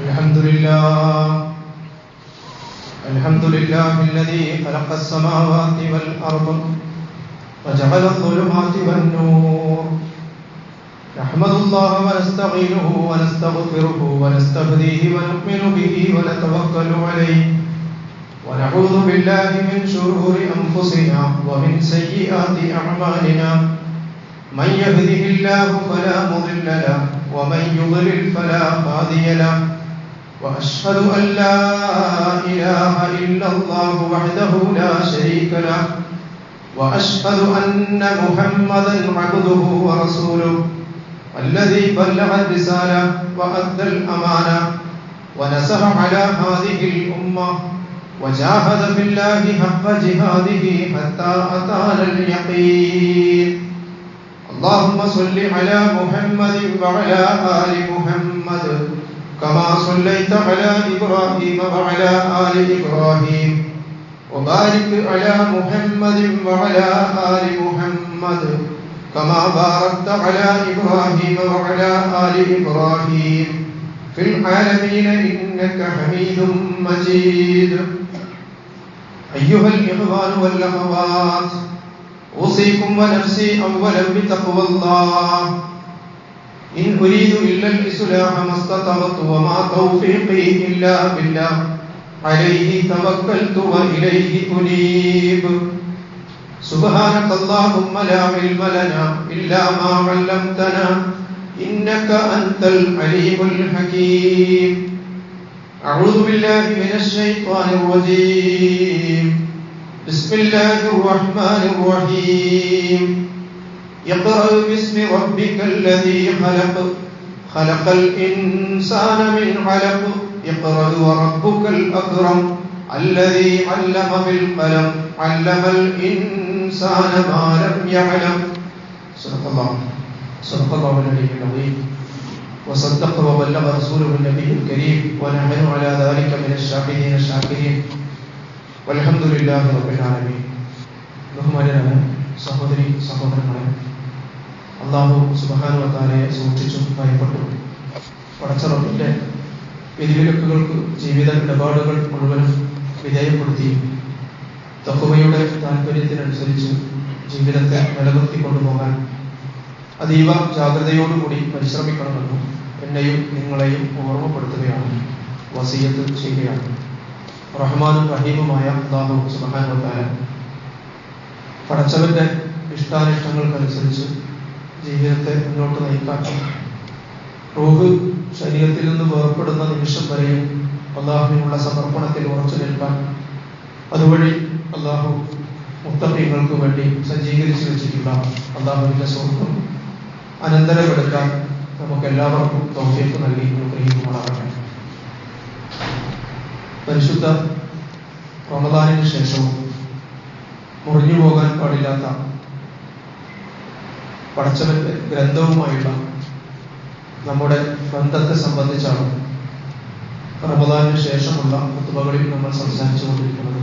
الحمد لله الذي خلق السماوات والأرض وجعل الظلمات والنور. نحمد الله ونستعينه ونستغفره ونستهديه ونؤمن به ونتوكل عليه ونعوذ بالله من شرور أنفسنا ومن سيئات أعمالنا. من يهده الله فلا مضل له ومن يضلل فلا هادي له. وأشهد أن لا إله إلا الله وحده لا شريك له وأشهد أن محمدا عبده ورسوله الذي بلغ الرسالة وأدى الأمانة ونصح على هذه الأمة وجاهد في الله حق جهاده حتى أتانا اليقين. اللهم صل على محمد وعلى آل محمد كما صليت على إبراهيم وعلى آل إبراهيم وبارك على محمد وعلى آل محمد كما باركت على إبراهيم وعلى آل إبراهيم في العالمين إنك حميد مجيد. أيها الإخوان والأخوات، أوصيكم ونفسي أولا بتقوى الله. إن أريد إلا الإصلاح ما استطعت وما توفيقي إلا بالله عليه توكلت وإليه أنيب. سبحانك اللهم لا علم لنا إلا ما علمتنا إنك أنت العليم الحكيم. أعوذ بالله من الشيطان الرجيم. بسم الله الرحمن الرحيم. اقرأ باسم ربك الذي خلق خلق الإنسان من علق اقرأ وربك الأكرم الذي علم بالقلم علم الإنسان ما لم يعلم. صدق الله العلي العظيم وصدق وبلغ رسوله النبي الكريم ونحن على ذلك من الشاهدين الشاكرين والحمد لله رب العالمين. ബഹുമാന്യരായ സഹോദരി സഹോദരങ്ങളെ, അല്ലാഹു സുബ്ഹാനഹു വ തആലയെ സൂക്ഷിച്ചും ഭയപ്പെട്ടും പടച്ചറപ്പിന്റെ വിധിവിലക്കുകൾക്ക് ജീവിത ഇടപാടുകൾ മുഴുവനും വിധേയപ്പെടുത്തി തഖ്വയുടെ താല്പര്യത്തിനനുസരിച്ച് ജീവിതത്തെ നിലനിർത്തിക്കൊണ്ടുപോകാൻ അതീവ ജാഗ്രതയോടുകൂടി പരിശ്രമിക്കണമെന്നും എന്നെയും നിങ്ങളെയും ഓർമ്മപ്പെടുത്തുകയാണ്, വസിയത്ത് ചെയ്യുകയാണ്. റഹ്മാനും റഹീമുമായ അല്ലാഹു സുബ്ഹാനഹു വ തആല പടച്ചവന്റെ ഇഷ്ടാനിഷ്ടങ്ങൾക്കനുസരിച്ച് ജീവിതത്തെ മുന്നോട്ട് നയിക്കാൻ റൂഹ് ശരീരത്തിൽ നിന്ന് വേർപ്പെടുന്ന നിമിഷം വരെയും അല്ലാഹുവിനുള്ള സമർപ്പണത്തിൽ ഉറച്ചു നിൽക്കാൻ, അതുവഴി അല്ലാഹു മുത്തഖീങ്ങൾക്ക് വേണ്ടി സജ്ജീകരിച്ചു വെച്ചിട്ടുള്ള അല്ലാഹുവിന്റെ സ്വർഗ്ഗം അനന്തരമെടുക്കാൻ നമുക്ക് എല്ലാവർക്കും തൗഫീഖ് നൽകി അനുഗ്രഹിക്കുമാറാകട്ടെ. പരിശുദ്ധ റമദാനിന് ശേഷവും മുറിഞ്ഞു പോകാൻ പാടില്ലാത്ത പടച്ചവന്റെ ഗ്രന്ഥവുമായുള്ള നമ്മുടെ ബന്ധത്തെ സംബന്ധിച്ചാണ് റമദാനിന് ശേഷമുള്ള ഖുതുബകളിൽ നമ്മൾ സംസാരിച്ചു കൊണ്ടിരിക്കുന്നത്.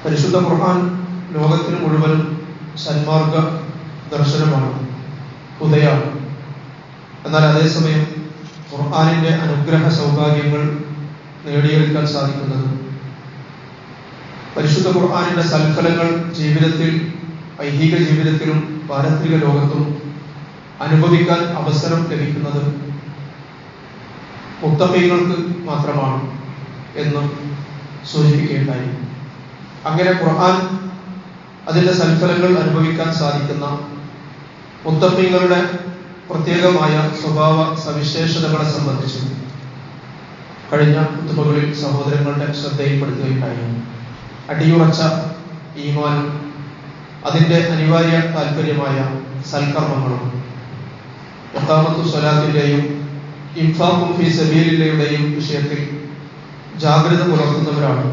പരിശുദ്ധ ഖുർആൻ ലോകത്തിന് മുഴുവനും സന്മാർഗ ദർശനമാണ്, ഹുദയാണ്. എന്നാൽ അതേസമയം ഖുർആനിന്റെ അനുഗ്രഹ സൗഭാഗ്യങ്ങൾ നേടിയെടുക്കാൻ സാധിക്കുന്നത് പരിശുദ്ധ ഖുർആനിന്റെ സൽഫലങ്ങൾ ജീവിതത്തിൽ, ഐഹിക ജീവിതത്തിലും പാരത്രിക ലോകത്തും അനുഭവിക്കാൻ അവസരം ലഭിക്കുന്നത് മുത്തഖീങ്ങൾക്ക് മാത്രമാണ് എന്ന് സൂചിപ്പിക്കുകയുണ്ടായി. അങ്ങനെ ഖുർആൻ അതിന്റെ സൽഫലങ്ങൾ അനുഭവിക്കാൻ സാധിക്കുന്ന മുത്തഖീങ്ങളുടെ പ്രത്യേകമായ സ്വഭാവ സവിശേഷതകളെ സംബന്ധിച്ച് കഴിഞ്ഞ ഖുതുബകളിൽ സഹോദരങ്ങളുടെ ശ്രദ്ധയിൽപ്പെടുത്തുകയുണ്ടായി. അടിയുറച്ച ഈമാനും അതിന്റെ അനിവാര്യ താല്പര്യമായ സൽക്കർമ്മങ്ങളും ഇഖാമത്തു സ്വലാത്തിന്റെയും ഇൻഫാഖു ഫീ സബീലില്ലയുടെയും വിഷയത്തിൽ ജാഗ്രത പുലർത്തുന്നവരാണ്.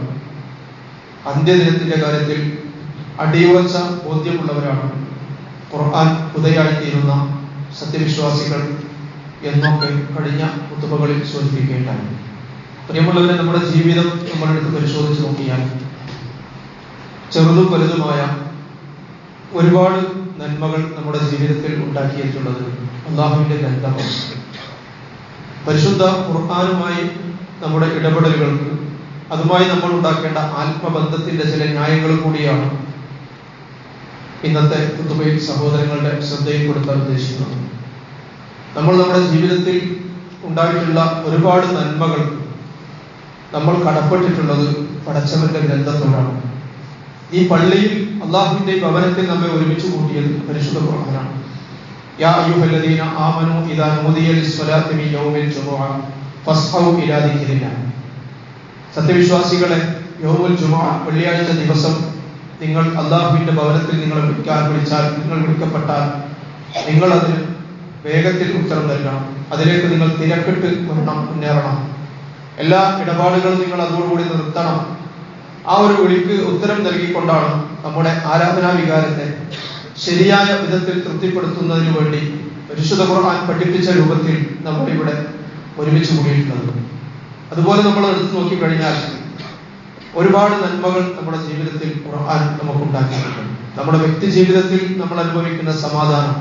അന്ത്യദിനത്തിന്റെ കാര്യത്തിൽ അടിയുറച്ച ബോധ്യമുള്ളവരാണ് ഖുർആൻ ഹുദയായിത്തീരുന്ന സത്യവിശ്വാസികൾ എന്നൊക്കെ കഴിഞ്ഞ ഖുതുബകളിൽ സൂചിപ്പിക്കുകയുണ്ടായി. പ്രിയമുള്ളവരെ, നമ്മുടെ ജീവിതം നമ്മളെടുത്ത് പരിശോധിച്ച് നോക്കിയാൽ ചെറുതും വലുതുമായ ഒരുപാട് നന്മകൾ നമ്മുടെ ജീവിതത്തിൽ ഉണ്ടാക്കിയിട്ടുള്ളത് അല്ലാഹുവിന്റെ ഗ്രന്ഥമാണ്. പരിശുദ്ധ ഖുർആനുമായി നമ്മുടെ ഇടപെടലുകൾക്ക്, അതുമായി നമ്മൾ ഉണ്ടാക്കേണ്ട ആത്മബന്ധത്തിന്റെ ചില ന്യായങ്ങൾ കൂടിയാണ് ഇന്നത്തെ ഖുതുബയിൽ സഹോദരങ്ങളുടെ ശ്രദ്ധയിൽപ്പെടുത്താൻ ഉദ്ദേശിക്കുന്നത്. നമ്മൾ നമ്മുടെ ജീവിതത്തിൽ ഉണ്ടായിട്ടുള്ള ഒരുപാട് നന്മകൾക്ക് നമ്മൾ കടപ്പെട്ടിട്ടുള്ളത് പടച്ചവന്റെ ഗ്രന്ഥത്തോടാണ്. ഈ പള്ളിയിൽ അള്ളാഹുവിന്റെ ഭവനത്തിൽ നമ്മെ ഒരുമിച്ച് കൂട്ടിയത് പരിശുദ്ധ ഖുർആനാണ്. യാ അയ്യുഹല്ലദീന ആമനൂ ഇദാ നൂദിയ ലിസ്സലാത്തി മിൻ യൗമിൽ ജുമുഅ ഫസ്ഔ ഇലാ ദിക്രില്ലാഹ്. സത്യവിശ്വാസികളെ, യൗമുൽ ജുമുഅ വെള്ളിയാഴ്ച ദിവസം നിങ്ങൾ അള്ളാഹുവിന്റെ ഭവനത്തിൽ നിങ്ങൾ വിളിച്ചാൽ, നിങ്ങൾ വിളിക്കപ്പെട്ടാൽ നിങ്ങൾ അതിന് വേഗത്തിൽ ഉത്തരം നൽകണം. അതിലേക്ക് നിങ്ങൾ തിരക്കിട്ട് മുന്നേറണം. എല്ലാ ഇടപാടുകളും നിങ്ങൾ അതോടുകൂടി നിർത്തണം. ആ ഒരു വിളിക്ക് ഉത്തരം നൽകിക്കൊണ്ടാണ് നമ്മുടെ ആരാധനാ വികാരത്തെ ശരിയായ വിധത്തിൽ തൃപ്തിപ്പെടുത്തുന്നതിനു വേണ്ടി പരിശുദ്ധ ഖുർആൻ പഠിപ്പിച്ച രൂപത്തിൽ നമ്മൾ ഇവിടെ ഒരുമിച്ച് കൂടിയിട്ടുള്ളത്. അതുപോലെ നമ്മൾ എടുത്തു നോക്കിക്കഴിഞ്ഞാൽ ഒരുപാട് നന്മകൾ നമ്മുടെ ജീവിതത്തിൽ ഖുർആൻ നമുക്കുണ്ടാക്കിയിട്ടുണ്ട്. നമ്മുടെ വ്യക്തി ജീവിതത്തിൽ നമ്മൾ അനുഭവിക്കുന്ന സമാധാനം,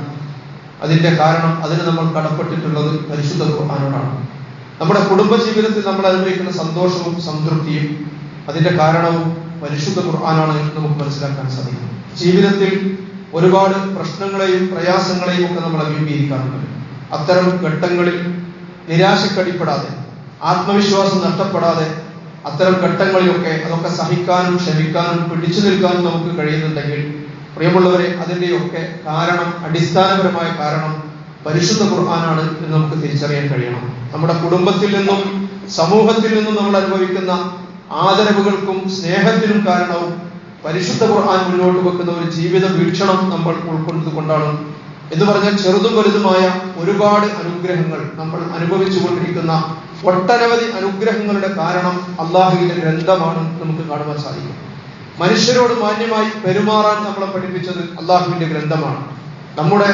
അതിന്റെ കാരണം അതിന് നമ്മൾ കടപ്പെട്ടിട്ടുള്ളത് പരിശുദ്ധ ഖുർആനോടാണ്. നമ്മുടെ കുടുംബ ജീവിതത്തിൽ നമ്മൾ അനുഭവിക്കുന്ന സന്തോഷവും സംതൃപ്തിയും അതിന്റെ കാരണവും പരിശുദ്ധ ഖുർആനാണ് എന്ന് നമുക്ക് മനസ്സിലാക്കാൻ സാധിക്കും. ജീവിതത്തിൽ ഒരുപാട് പ്രശ്നങ്ങളെയും പ്രയാസങ്ങളെയും ഒക്കെ നമ്മൾ അഭിമുഖീകരിക്കാറുണ്ട്. അത്തരം ഘട്ടങ്ങളിൽ നിരാശക്കടിപ്പെടാതെ, ആത്മവിശ്വാസം നഷ്ടപ്പെടാതെ അത്തരം ഘട്ടങ്ങളിലൊക്കെ അതൊക്കെ സഹിക്കാനും ക്ഷമിക്കാനും പിടിച്ചു നിൽക്കാനും നമുക്ക് കഴിയുന്നുണ്ടെങ്കിൽ, പ്രിയമുള്ളവരെ, അതിൻ്റെയൊക്കെ കാരണം, അടിസ്ഥാനപരമായ കാരണം പരിശുദ്ധ ഖുർആനാണ് എന്ന് നമുക്ക് തിരിച്ചറിയാൻ കഴിയണം. നമ്മുടെ കുടുംബത്തിൽ നിന്നും സമൂഹത്തിൽ നിന്നും നമ്മൾ അനുഭവിക്കുന്ന ആദരവുകൾക്കും സ്നേഹത്തിനും കാരണവും പരിശുദ്ധ ഖുർആൻ മുന്നോട്ട് വെക്കുന്ന ഒരു ജീവിത വീക്ഷണം നമ്മൾ ഉൾക്കൊണ്ടുകൊണ്ടാണ്. എന്ന് പറഞ്ഞാൽ ചെറുതും വലുതുമായ ഒരുപാട് അനുഗ്രഹങ്ങൾ നമ്മൾ അനുഭവിച്ചു കൊണ്ടിരിക്കുന്ന ഒട്ടനവധി അനുഗ്രഹങ്ങളുടെ കാരണം അള്ളാഹുവിന്റെ ഗ്രന്ഥമാണ് നമുക്ക് കാണുവാൻ സാധിക്കും. മനുഷ്യരോട് മാന്യമായി പെരുമാറാൻ നമ്മളെ പഠിപ്പിച്ചത് അള്ളാഹുവിന്റെ ഗ്രന്ഥമാണ്. നമ്മുടെ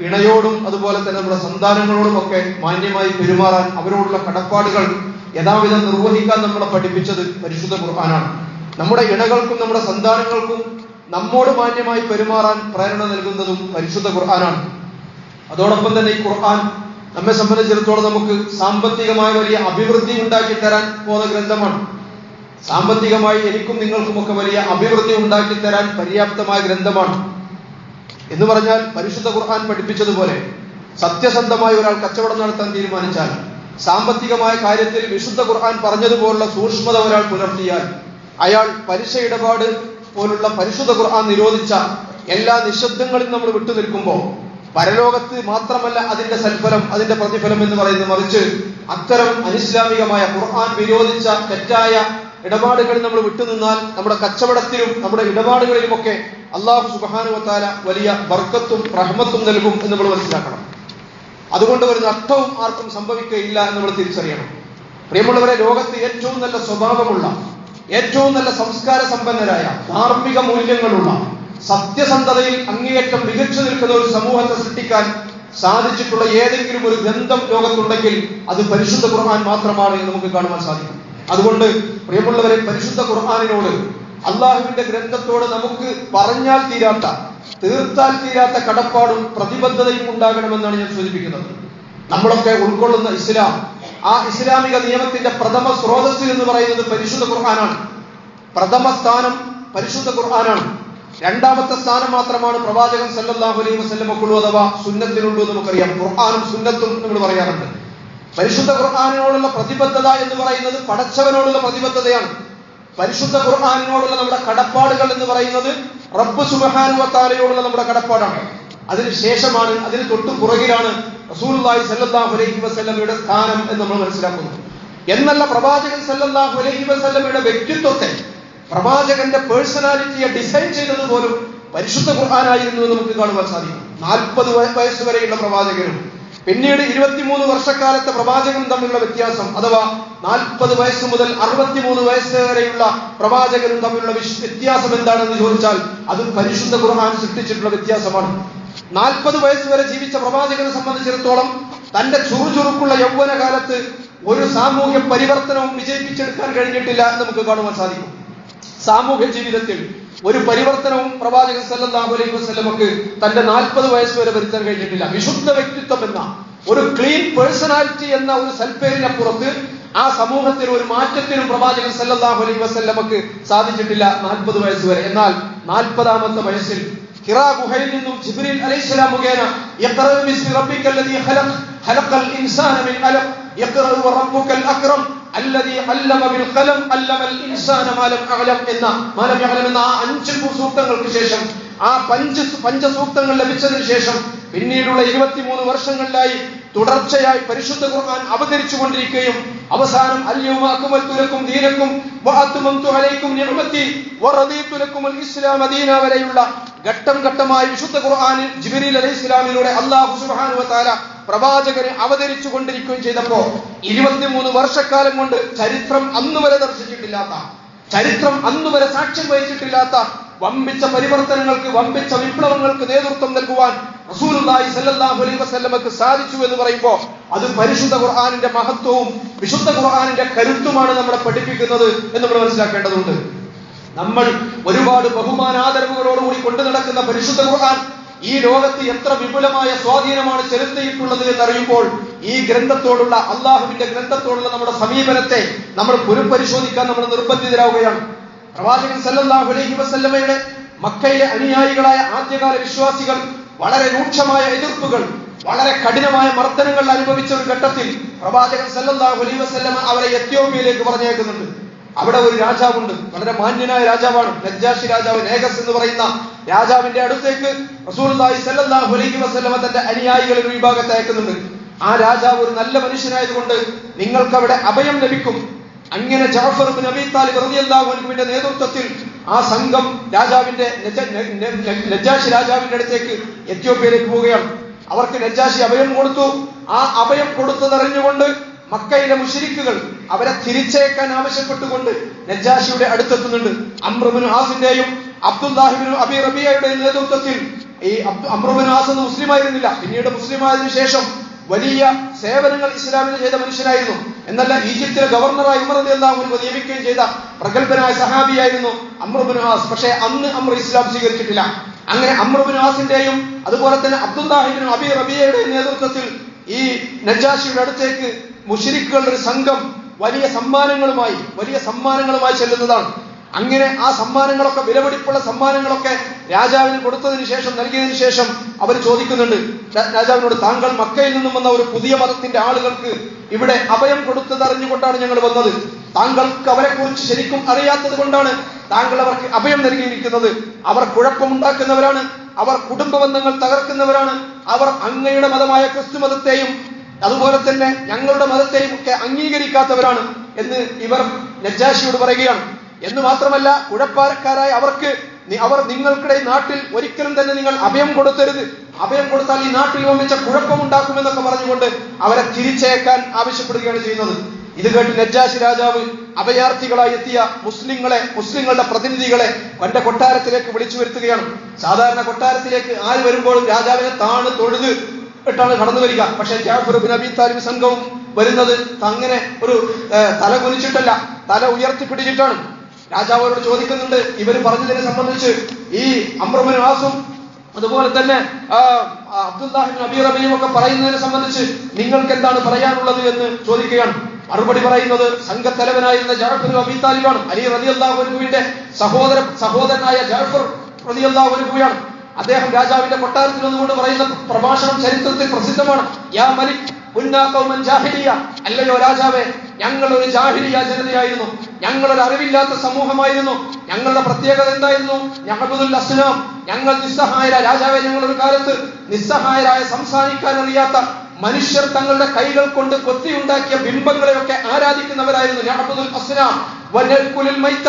ഇണയോടും അതുപോലെ തന്നെ നമ്മുടെ സന്താനങ്ങളോടും ഒക്കെ മാന്യമായി പെരുമാറാൻ, അവരോടുള്ള കടപ്പാടുകൾ യഥാവിധം നിർവഹിക്കാൻ നമ്മളെ പഠിപ്പിച്ചത് പരിശുദ്ധ ഖുർആനാണ്. നമ്മുടെ ഇണകൾക്കും നമ്മുടെ സന്താനങ്ങൾക്കും നമ്മോട് മാന്യമായി പെരുമാറാൻ പ്രേരണ നൽകുന്നതും പരിശുദ്ധ ഖുർആനാണ്. അതോടൊപ്പം തന്നെ ഈ ഖുർആൻ നമ്മെ സംബന്ധിച്ചിടത്തോളം നമുക്ക് സാമ്പത്തികമായ വലിയ അഭിവൃദ്ധി ഉണ്ടാക്കി തരാൻ പോകുന്ന ഗ്രന്ഥമാണ്. സാമ്പത്തികമായി എനിക്കും നിങ്ങൾക്കുമൊക്കെ വലിയ അഭിവൃദ്ധി ഉണ്ടാക്കി തരാൻ പര്യാപ്തമായ ഗ്രന്ഥമാണ്. എന്ന് പറഞ്ഞാൽ പരിശുദ്ധ ഖുർആൻ പഠിപ്പിച്ചതുപോലെ സത്യസന്ധമായി ഒരാൾ കച്ചവടം നടത്താൻ തീരുമാനിച്ചാൽ, സാമ്പത്തികമായ കാര്യത്തിൽ വിശുദ്ധ ഖുർആൻ പറഞ്ഞതുപോലുള്ള സൂക്ഷ്മത ഒരാൾ പുലർത്തിയാൽ, അയാൾ പലിശ ഇടപാട് പോലുള്ള പരിശുദ്ധ ഖുർആൻ നിരോധിച്ച എല്ലാ നിശബ്ദങ്ങളും നമ്മൾ വിട്ടുനിൽക്കുമ്പോൾ പരലോകത്ത് മാത്രമല്ല അതിന്റെ സൽഫലം, അതിന്റെ പ്രതിഫലം എന്ന് പറയുന്നത്, മറിച്ച് അത്തരം അനിസ്ലാമികമായ ഖുർആൻ വിരോധിച്ച തെറ്റായ ഇടപാടുകളിൽ നമ്മൾ വിട്ടുനിന്നാൽ നമ്മുടെ കച്ചവടത്തിലും നമ്മുടെ ഇടപാടുകളിലുമൊക്കെ അല്ലാഹു സുബ്ഹാനഹു വ തആല വലിയ ബർക്കത്തും റഹ്മത്തും നൽകും എന്ന് നമ്മൾ മനസ്സിലാക്കണം. അതുകൊണ്ട് ഒരു നഷ്ടവും ആർക്കും സംഭവിക്കുകയില്ല എന്ന് നമ്മൾ തിരിച്ചറിയണം. പ്രിയമുള്ളവരെ, ലോകത്ത് ഏറ്റവും നല്ല സ്വഭാവമുള്ള, ഏറ്റവും നല്ല സംസ്കാര സമ്പന്നരായ, ധാർമ്മിക മൂല്യങ്ങളുള്ള, സത്യസന്ധതയിൽ അങ്ങേയറ്റം മികച്ചു നിൽക്കുന്ന ഒരു സമൂഹത്തെ സൃഷ്ടിക്കാൻ സാധിച്ചിട്ടുള്ള ഏതെങ്കിലും ഒരു ഗ്രന്ഥം ലോകത്തുണ്ടെങ്കിൽ അത് പരിശുദ്ധ ഖുർആൻ മാത്രമാണ് എന്ന് നമുക്ക് കാണുവാൻ സാധിക്കും. അതുകൊണ്ട് പ്രിയമുള്ളവരെ, പരിശുദ്ധ ഖുർആനിനോട്, അള്ളാഹുവിന്റെ ഗ്രന്ഥത്തോട് നമുക്ക് പറഞ്ഞാൽ തീരാത്ത, തീർത്താൽ തീരാത്ത കടപ്പാടും പ്രതിബദ്ധതയും ഉണ്ടാകണമെന്നാണ് ഞാൻ സൂചിപ്പിക്കുന്നത്. നമ്മളൊക്കെ ഉൾക്കൊള്ളുന്ന ഇസ്ലാം, ആ ഇസ്ലാമിക നിയമത്തിന്റെ പ്രഥമ സ്രോതസ് എന്ന് പറയുന്നത് പരിശുദ്ധ ഖുർആനാണ്. പ്രഥമ സ്ഥാനം പരിശുദ്ധ ഖുർആനാണ്. രണ്ടാമത്തെ സ്ഥാനം മാത്രമാണ് പ്രവാചകൻ സല്ലല്ലാഹു അലൈഹി വസല്ലമക്കുള്ളൂ, അഥവാ സുന്നത്തിനുള്ളൂ. നമുക്കറിയാം, ഖുർആനും സുന്നത്തും നമ്മൾ പറയാറുണ്ട്. പരിശുദ്ധ ഖുർആനിനോടുള്ള പ്രതിബദ്ധത എന്ന് പറയുന്നത് പടച്ചവനോടുള്ള പ്രതിബദ്ധതയാണ്. പരിശുദ്ധ ഖുർആനിനോടുള്ള നമ്മുടെ കടപ്പാടുകൾ എന്ന് പറയുന്നത് റബ്ബ് സുബ്ഹാനഹു വ തആലയോടുള്ള നമ്മുടെ കടപ്പാടാണ്. അതിന് ശേഷമാണ്, അതിന് തൊട്ടു പുറകിലാണ് റസൂലുള്ളാഹി സ്വല്ലല്ലാഹു അലൈഹി വസല്ലമയുടെ സ്ഥാനം എന്ന് നമ്മൾ മനസ്സിലാക്കുന്നു. എന്നല്ല, പ്രവാചകൻ സ്വല്ലല്ലാഹു അലൈഹി വസല്ലമയുടെ വ്യക്തിത്വത്തെ, പ്രവാചകന്റെ പേഴ്സണാലിറ്റിയെ ഡിസൈൻ ചെയ്തത് പോലും പരിശുദ്ധ ഖുർആനായിരുന്നു എന്ന് നമുക്ക് കാണുവാൻ സാധിക്കും. 40 വയസ്സ് വരെയുള്ള പ്രവാചകനും പിന്നീട് 23 വർഷക്കാലത്തെ പ്രവാചകനും തമ്മിലുള്ള വ്യത്യാസം, അഥവാ 40 വയസ്സ് മുതൽ 63 വയസ്സ് വരെയുള്ള പ്രവാചകനും തമ്മിലുള്ള വ്യത്യാസം എന്താണെന്ന് ചോദിച്ചാൽ അത് പരിശുദ്ധ ഖുർആൻ സൃഷ്ടിച്ചിട്ടുള്ള വ്യത്യാസമാണ്. 40 വയസ്സ് വരെ ജീവിച്ച പ്രവാചകനെ സംബന്ധിച്ചിടത്തോളം തന്റെ ചുറുചുറുക്കുള്ള യൗവന കാലത്ത് ഒരു സാമൂഹ്യ പരിവർത്തനവും വിജയിപ്പിച്ചെടുക്കാൻ കഴിഞ്ഞിട്ടില്ല എന്ന് നമുക്ക് കാണുവാൻ സാധിക്കും. സാമൂഹ്യ ജീവിതത്തിൽ ഒരു പരിവർത്തനവും പ്രവാചകൻ സല്ലല്ലാഹു അലൈഹി വസല്ലമക്ക് തന്റെ 40 വയസ്സ് വരെ വരുത്താൻ കഴിഞ്ഞിട്ടില്ല. വിശുദ്ധ വ്യക്തിത്വം എന്ന ഒരു ക്ലീൻ പേഴ്സണാലിറ്റി എന്ന ഒരു സൽപ്പേരിനപ്പുറത്ത് ആ സമൂഹത്തിൽ ഒരു മാറ്റത്തിനും പ്രവാചകൻ സല്ലല്ലാഹു അലൈഹി വസല്ലമക്ക് സാധിച്ചിട്ടില്ല 40 വയസ്സ് വരെ. എന്നാൽ 40ാമത്തെ വയസ്സിൽ ഹിറാ ഗുഹയിൽ നിന്നും ജിബ്രീൽ അലൈഹിസ്സലാം മുഖേന യഖ്റഅ ബിസ്മി റബ്ബിക്കല്ലദീ ഖലഖ് ഖലഖൽ ഇൻസാന മിൻ അലഖ് യഖ്റഅ വറബ്ബുക്കൽ അക്രം അല്ലദീ അല്ലമ ബിൽ ഖലം അല്ലമൽ ഇൻസാന മാ ലം യഅലം എന്ന 5 സൂക്തങ്ങൾക്ക് ശേഷം ആ പഞ്ചസൂക്തങ്ങൾ ലഭിച്ചതിന് ശേഷം പിന്നീടുള്ള 23 വർഷങ്ങളിലായി തുടർച്ചയായി പരിശുദ്ധ ഖുർആൻ അവതരിച്ചു കൊണ്ടിരിക്കുകയും അവസാനം അൽയൗമ അക്മൽതു ലക്കും ദീനക്കും വഅത്മംതു അലൈക്കും നിഅമതി വറദീതു ലക്കുമുൽ ഇസ്ലാമ ദീന വരെയുള്ള ഘട്ടം ഘട്ടമായി വിശുദ്ധ ഖുർആനിൽ ജിബ്രീൽ അലൈഹിസ്സലാമിലൂടെ അല്ലാഹു സുബ്ഹാനഹു വ തആല പ്രവാചകനെ അവതരിച്ചു കൊണ്ടിരിക്കുകയും ചെയ്തപ്പോൾ 23 വർഷക്കാലം കൊണ്ട് ചരിത്രം അന്നുവരെ ദർശിച്ചിട്ടില്ലാത്ത, ചരിത്രം അന്നുവരെ സാക്ഷ്യം വഹിച്ചിട്ടില്ലാത്ത വമ്പിച്ച പരിവർത്തനങ്ങൾക്ക്, വമ്പിച്ച വിപ്ലവങ്ങൾക്ക് നേതൃത്വം നൽകുവാൻ റസൂലുള്ളാഹി സ്വല്ലല്ലാഹു അലൈഹി വസല്ലമക്ക് സാധിച്ചു എന്ന് പറയുമ്പോൾ അത് പരിശുദ്ധ ഖുർആനിന്റെ മഹത്വവും വിശുദ്ധ ഖുർആനിന്റെ കരുത്തുമാണ് നമ്മളെ പഠിപ്പിക്കുന്നത് എന്ന് നമ്മൾ മനസ്സിലാക്കേണ്ടതുണ്ട്. നമ്മൾ ഒരുപാട് ബഹുമാനാദരവുകളോടുകൂടി കൊണ്ടു നടക്കുന്ന പരിശുദ്ധ ഖുർആൻ ഈ ലോകത്ത് എത്ര വിപുലമായ സ്വാധീനമാണ് ചെലുത്തിയിട്ടുള്ളത് എന്നറിയുമ്പോൾ ഈ ഗ്രന്ഥത്തോടുള്ള, അള്ളാഹുവിന്റെ ഗ്രന്ഥത്തോടുള്ള നമ്മുടെ സമീപനത്തെ നമ്മൾ പുനഃപരിശോധിക്കാൻ നമ്മൾ നിർബന്ധിതരാവുകയാണ്. പ്രവാചകൻ സല്ലല്ലാഹു അലൈഹി വസല്ലമയുടെ മക്കയിലെ അനുയായികളായ ആദ്യകാല വിശ്വാസികൾ വളരെ രൂക്ഷമായ എതിർപ്പുകൾ, വളരെ കഠിനമായ മർദ്ദനങ്ങൾ അനുഭവിച്ച ഒരു ഘട്ടത്തിൽ പ്രവാചകൻ സല്ലല്ലാഹു അലൈഹി വസല്ലമ അവരെ എത്യോപ്യയിലേക്ക് പറഞ്ഞേക്കുന്നുണ്ട്. അവിടെ ഒരു രാജാവുണ്ട്, വളരെ മാന്യനായ രാജാവാണ്, നജ്ജാശി രാജാവ്, നേഗസ് എന്ന് പറയുന്ന രാജാവിന്റെ അടുത്തേക്ക് റസൂലുള്ളാഹി സ്വല്ലല്ലാഹു അലൈഹി വസല്ലമ തന്റെ അനുയായികളെ ഒരു വിഭാഗത്തെ അയക്കുന്നുണ്ട്. ആ രാജാവ് ഒരു നല്ല മനുഷ്യനായതുകൊണ്ട് നിങ്ങൾക്ക് അവിടെ അഭയം ലഭിക്കും. അങ്ങനെ ജഅഫർ ഇബ്നു അബീ താലിബ് റളിയല്ലാഹു അൻഹുവിന്റെ നേതൃത്വത്തിൽ ആ സംഘം രാജാവിന്റെ നജ്ജാശി രാജാവിന്റെ അടുത്തേക്ക് എത്യോപ്യയിലേക്ക് പോവുകയാണ്. അവർക്ക് നജ്ജാശി അഭയം കൊടുത്തു. ആ അഭയം കൊടുത്തതറിഞ്ഞുകൊണ്ട് മക്കയിലെ മുശ്രിക്കുകൾ അവരെ തിരിച്ചേക്കാൻ ആവശ്യപ്പെട്ടുകൊണ്ട് നജ്ജാശിയുടെ അടുത്തെത്തുന്നുണ്ട്. അംർ ഇബ്നു ആസിന്റെയും അബ്ദുല്ലാഹി ഇബ്നു അബീ റബീഅയുടെ നേതൃത്വത്തിൽ, ഈ അംർ ഇബ്നു ആസ് എന്ന് മുസ്ലിമായിരുന്നില്ല, പിന്നീട് മുസ്ലിമായതിനു ശേഷം വലിയ സേവനങ്ങൾ ഇസ്ലാമിന് ചെയ്ത മനുഷ്യനായിരുന്നു. എന്നല്ല, ഈജിപ്തിലെ ഗവർണറായി ഉമർ റളിയല്ലാഹു അൻഹു നിയമിക്കുകയും ചെയ്ത പ്രഗത്ഭനായ സഹാബിയായിരുന്നു അംർ ഇബ്നു ആസ്. പക്ഷേ അന്ന് അംർ ഇസ്ലാം സ്വീകരിച്ചിട്ടില്ല. അങ്ങനെ അംർ ഇബ്നു ആസിന്റെയും അതുപോലെ തന്നെ അബ്ദുല്ലാഹി ഇബ്നു അബീ റബീഅയുടെ നേതൃത്വത്തിൽ ഈ നജ്ജാശിയുടെ അടുത്തേക്ക് മുശ്രിക്കുകളുടെ ഒരു സംഘം വലിയ സമ്മാനങ്ങളുമായി ചെല്ലുന്നതാണ്. അങ്ങനെ ആ സമ്മാനങ്ങളൊക്കെ, വിലപിടിപ്പുള്ള സമ്മാനങ്ങളൊക്കെ രാജാവിന് കൊടുത്തതിന് ശേഷം, നൽകിയതിനു ശേഷം അവർ ചോദിക്കുന്നുണ്ട് രാജാവിനോട്, താങ്കൾ മക്കയിൽ നിന്നും വന്ന ഒരു പുതിയ മതത്തിന്റെ ആളുകൾക്ക് ഇവിടെ അഭയം കൊടുത്തതറിഞ്ഞുകൊണ്ടാണ് ഞങ്ങൾ വന്നത്. താങ്കൾക്ക് അവരെ കുറിച്ച് ശരിക്കും അറിയാത്തത് കൊണ്ടാണ് താങ്കൾ അവർക്ക് അഭയം നൽകിയിരിക്കുന്നത്. അവർ കുഴപ്പമുണ്ടാക്കുന്നവരാണ്, അവർ കുടുംബ ബന്ധങ്ങൾ തകർക്കുന്നവരാണ്, അവർ അങ്ങയുടെ മതമായ ക്രിസ്തു മതത്തെയും അതുപോലെ തന്നെ ഞങ്ങളുടെ മതത്തെയും ഒക്കെ അംഗീകരിക്കാത്തവരാണ് എന്ന് ഇവർ നജ്ജാശിയോട് പറയുകയാണ്. എന്ന് മാത്രമല്ല, കുഴപ്പക്കാരായ അവർ നിങ്ങൾക്കിടെ നാട്ടിൽ ഒരിക്കലും തന്നെ നിങ്ങൾ അഭയം കൊടുത്തരുത്, അഭയം കൊടുത്താൽ ഈ നാട്ടിൽ വമ്പിച്ച കുഴപ്പമുണ്ടാക്കുമെന്നൊക്കെ പറഞ്ഞുകൊണ്ട് അവരെ തിരിച്ചേക്കാൻ ആവശ്യപ്പെടുകയാണ് ചെയ്യുന്നത്. ഇത് കേട്ട് നജ്ജാശി രാജാവ് അഭയാർത്ഥികളായി എത്തിയ മുസ്ലിങ്ങളുടെ പ്രതിനിധികളെ തന്റെ കൊട്ടാരത്തിലേക്ക് വിളിച്ചു വരുത്തുകയാണ്. സാധാരണ കൊട്ടാരത്തിലേക്ക് ആര് വരുമ്പോഴും രാജാവിനെ തൊഴുത് ഇട്ടാണ് കടന്നു വരിക. പക്ഷേ ജഅഫർ ഇബ്നു അബീ താലിബ് സംഘവും വരുന്നത് അങ്ങനെ ഒരു തല കുനിച്ചിട്ടല്ല, തല ഉയർത്തിപ്പിടിച്ചിട്ടാണ്. രാജാവ് അവരോട് ചോദിക്കുന്നുണ്ട്, ഇവർ പറഞ്ഞതിനെ സംബന്ധിച്ച്, ഈ അംർ ഇബ്നു ആസും അതുപോലെ തന്നെ അബ്ദുല്ലാഹി ഇബ്നു അബീ റബീഅയും ഒക്കെ പറയുന്നതിനെ സംബന്ധിച്ച് നിങ്ങൾക്ക് എന്താണ് പറയാനുള്ളത് എന്ന് ചോദിക്കുകയാണ്. മറുപടി പറയുന്നത് സംഘത്തലവനായിരുന്ന ജഅഫർ ഇബ്നു അബീ താലിബാണ്. അലി റളിയല്ലാഹു അൻഹുവിന്റെ സഹോദരനായ ജഅഫർ റളിയല്ലാഹു അൻഹുവാണ്. അദ്ദേഹം രാജാവിന്റെ കൊട്ടാരത്തിൽ നിന്നുകൊണ്ട് പറയുന്ന പ്രഭാഷണം ചരിത്രത്തിൽ പ്രസിദ്ധമാണ്. യാ മലിക് കുന്നാ ഖൗമൻ ജാഹിലിയ, അല്ലയോ രാജാവേ, ഞങ്ങൾ ഒരു ജാഹിലിയ ജനതയായിരുന്നു, ഞങ്ങളൊരു അറിവില്ലാത്ത സമൂഹമായിരുന്നു. ഞങ്ങളുടെ പ്രത്യേകത എന്തായിരുന്നു? നഅബുദുൽ അസ്നാം, ഞങ്ങൾ നിസ്സഹായരായ രാജാവേ, ഞങ്ങളൊരു കാലത്ത് നിസ്സഹായരായ, സംസാരിക്കാൻ അറിയാത്ത മനുഷ്യർ തങ്ങളുടെ കൈകൾ കൊണ്ട് കൊത്തിയുണ്ടാക്കിയ ബിംബങ്ങളെയൊക്കെ ആരാധിക്കുന്നവരായിരുന്നു. നഅബുദുൽ അസ്നാം വനൽകുലുൽ മൈത,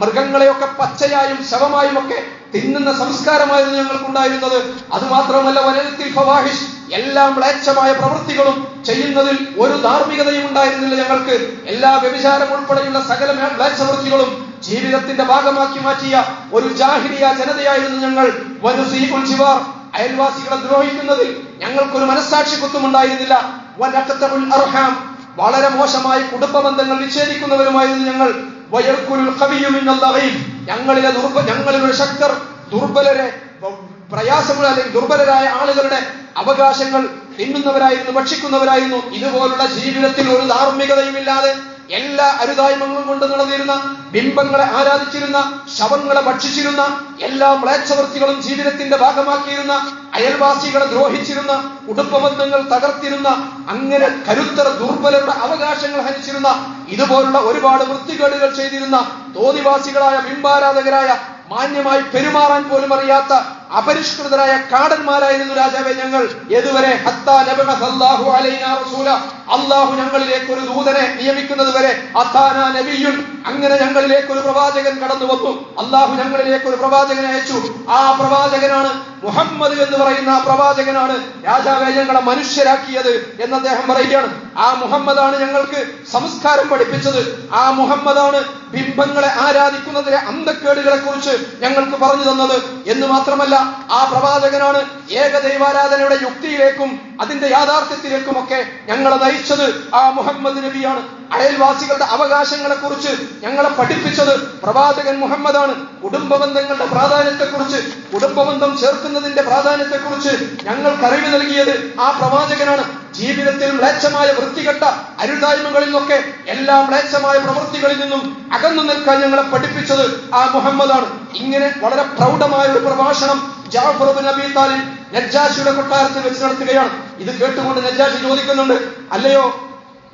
മൃഗങ്ങളെയൊക്കെ പച്ചയായും ശവമായും ഒക്കെ തിന്നുന്ന സംസ്കാരമായിരുന്നു ഞങ്ങൾക്കുണ്ടായിരുന്നത്. അതുമാത്രമല്ല, വനൽത്തിൽ ഫവാഹിഷ്, എല്ലാ മ്ലേച്ഛമായ പ്രവൃത്തികളും ചെയ്യുന്നതിൽ ഒരു ധാർമ്മികതയും ഉണ്ടായിരുന്നില്ല ഞങ്ങൾക്ക്. എല്ലാ വ്യഭിചാരം ഉൾപ്പെടെയുള്ള സകല മ്ലേച്ഛവൃത്തികളും ജീവിതത്തിന്റെ ഭാഗമാക്കി മാറ്റിയ ഒരു ജാഹിലിയ ജനതയായിരുന്നു ഞങ്ങൾ. വനുസീഉൽ ജിവാർ, അയൽവാസികളെ ദ്രോഹിക്കുന്നതിൽ ഞങ്ങൾക്കൊരു മനസ്സാക്ഷി കുത്തുമുണ്ടായിരുന്നില്ല. വനഖതഉൽ അർഹാം, വളരെ മോശമായി കുടുംബ ബന്ധങ്ങൾ വിച്ഛേദിക്കുന്നവരുമായിരുന്നു ഞങ്ങൾ. വയൽകുലുൽ ഖവിയ്യു മിനൽ ദഈഫ്, ഞങ്ങളിലൊരു ശക്തർ ദുർബലരെ പ്രയാസമുള്ള അല്ലെങ്കിൽ ദുർബലരായ ആളുകളുടെ അവകാശങ്ങൾ തിന്നുന്നവരായിരുന്നു, ഭക്ഷിക്കുന്നവരായിരുന്നു. ഇതുപോലുള്ള ജീവിതത്തിൽ ഒരു ധാർമ്മികതയുമില്ലാതെ എല്ലാ അരുതായ്മകളും കൊണ്ട് നടന്നിരുന്ന, ബിംബങ്ങളെ ആരാധിച്ചിരുന്ന, ശവങ്ങളെ ഭക്ഷിച്ചിരുന്ന, എല്ലാ മ്ലേച്ഛവൃത്തികളും ജീവിതത്തിന്റെ ഭാഗമാക്കിയിരുന്ന, അയൽവാസികളെ ദ്രോഹിച്ചിരുന്ന, കുടുംബബന്ധങ്ങൾ തകർത്തിരുന്ന, അങ്ങനെ കരുത്തർ ദുർബലരുടെ അവകാശങ്ങൾ ഹനിച്ചിരുന്ന, ഇതുപോലുള്ള ഒരുപാട് വൃത്തികേടുകൾ ചെയ്തിരുന്ന തോന്നിവാസികളായ ബിംബാരാധകരായ, മാന്യമായി പെരുമാറാൻ പോലും അറിയാത്ത അപരിഷ്കൃതരായ കാടന്മാരായിരുന്നു രാജാവെ ഞങ്ങൾ. ഏതുവരെ? ഹത്താ നബഅസല്ലാഹു അലൈനാ റസൂല, അല്ലാഹു ഞങ്ങളിലേക്ക് ഒരു ദൂതനെ നിയമിക്കുന്നത് വരെ. അതാനാ നബിയ്യുൻ, അങ്ങനെ ഞങ്ങളിലേക്ക് ഒരു പ്രവാചകൻ കടന്നു വന്നു. അല്ലാഹു ഞങ്ങളിലേക്ക് ഒരു പ്രവാചകനെ അയച്ചു. ആ പ്രവാചകനാണ് മുഹമ്മദ് എന്ന് പറയുന്ന ആ പ്രവാചകനാണ് രാജാവെ ഞങ്ങളെ മനുഷ്യരാക്കിയത് എന്ന് അദ്ദേഹം പറയുകയാണ്. ആ മുഹമ്മദാണ് ഞങ്ങൾക്ക് സംസ്കാരം പഠിപ്പിച്ചത്. ആ മുഹമ്മദാണ് ബിംബങ്ങളെ ആരാധിക്കുന്നതിലെ അന്തക്കേടുകളെ കുറിച്ച് ഞങ്ങൾക്ക് പറഞ്ഞു തന്നത് എന്ന് മാത്രമല്ല, ആ പ്രവാചകനാണ് ഏകദൈവാരാധനയുടെ യുക്തിയിലേക്കും അതിന്റെ യാഥാർത്ഥ്യത്തിലേക്കും ഒക്കെ ഞങ്ങളെ നയിച്ചത്. ആ മുഹമ്മദ് നബിയാണ്. അയൽവാസികളുടെ അവകാശങ്ങളെ കുറിച്ച് ഞങ്ങളെ പഠിപ്പിച്ചത് പ്രവാചകൻ മുഹമ്മദാണ്. കുടുംബബന്ധങ്ങളുടെ പ്രാധാന്യത്തെക്കുറിച്ച്, കുടുംബബന്ധം ചേർക്കുന്നതിന്റെ പ്രാധാന്യത്തെക്കുറിച്ച് ഞങ്ങൾക്ക് അറിവ് നൽകിയത് ആ പ്രവാചകനാണ്. ജീവിതത്തിൽ മ്ലേച്ഛമായ വൃത്തികെട്ട അരുതായ്മകളിൽ നിന്നൊക്കെ എല്ലാ മ്ലേച്ഛമായ പ്രവൃത്തികളിൽ നിന്നും അകന്നു നിൽക്കാൻ ഞങ്ങളെ പഠിപ്പിച്ചത് ആ മുഹമ്മദാണ്. ഇങ്ങനെ വളരെ പ്രൗഢമായ ഒരു പ്രഭാഷണം ജഅഫർ ഇബ്നു അബീ താലിബ് നജ്ജാശിയുടെ കൊട്ടാരത്തിൽ വെച്ച് നടത്തുകയാണ്. ഇത് കേട്ടുകൊണ്ട് നജ്ജാശി ചോദിക്കുന്നുണ്ട്, അല്ലയോ